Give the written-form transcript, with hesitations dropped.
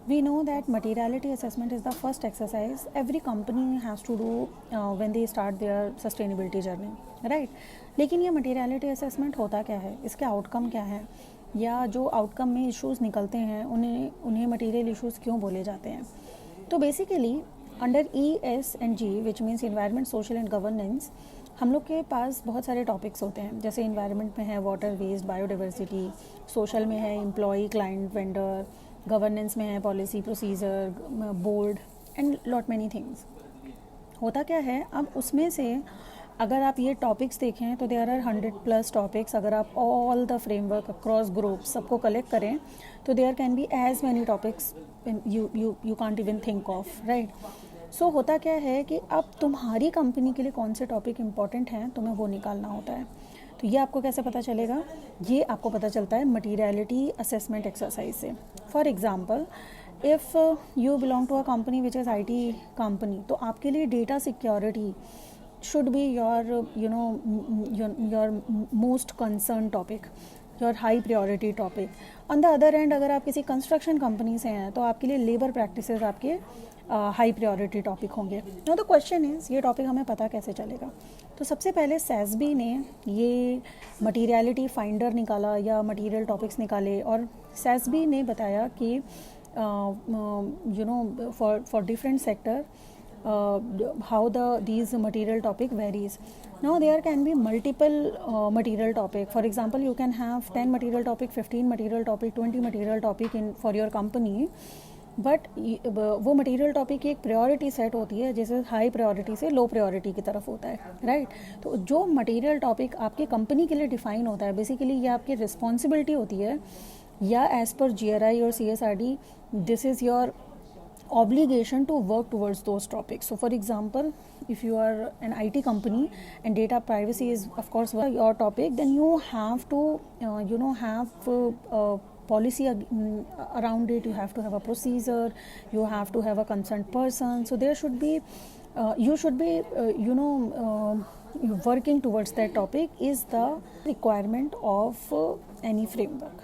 We know that materiality assessment is the first exercise every company has to do when they start their sustainability journey, right? लेकिन ये materiality assessment होता क्या है, इसके outcome क्या है, या जो outcome में issues निकलते हैं उन्हें material issues क्यों बोले जाते हैं? तो basically under E, S and G, which means environment, social and governance, हम लोग के पास बहुत सारे टॉपिक्स होते हैं. जैसे इन्वायरमेंट में है वाटर, वेस्ट, बायोडाइवर्सिटी, सोशल में है एम्प्लॉई, क्लाइंट, वेंडर, गवर्नेंस में है policy, procedure, board and lot many things. होता क्या है, अब उसमें से अगर आप ये टॉपिक्स देखें तो देयर आर 100+ टॉपिक्स. अगर आप all the framework across groups सबको कलेक्ट करें तो there can be as many topics you can't even think of, right? So होता क्या है कि अब तुम्हारी कंपनी के लिए कौन से टॉपिक इंपॉर्टेंट हैं तुम्हें वो निकालना होता है. तो ये आपको कैसे पता चलेगा? ये आपको पता चलता है मटीरियलिटी असेसमेंट एक्सरसाइज से. For example, if you belong to a company which is IT company, तो आपके लिए data security should be your most concerned topic, your high priority topic. On the other hand, अगर आप किसी construction company से हैं तो आपके लिए लेबर प्रैक्टिसेस आपके हाई प्रायोरिटी टॉपिक होंगे. नो द क्वेश्चन इज़, ये टॉपिक हमें पता कैसे चलेगा? तो सबसे पहले SASB ने ये मटीरियलिटी फाइंडर निकाला या मटीरियल टॉपिक्स निकाले, और SASB ने बताया कि for different sector how these material topic varies. Now there can be multiple material topic. For example, you can have 10 material topic, 15 material topic, 20 material topic in for your company. But वो material topic की एक priority set होती है, जैसे high priority से low priority की तरफ होता है, राइट? तो जो मटेरियल टॉपिक आपकी कंपनी के लिए डिफाइन होता है, बेसिकली ये आपकी रिस्पॉन्सिबिलिटी होती है, या एज पर GRI और CSRD this is your obligation to work towards those topics. So for example, if you are an IT company and data privacy is of course your topic, then you have to have policy around it. You have to have a procedure, you have to have a concerned person. So there should be you should be working towards that topic is the requirement of any framework.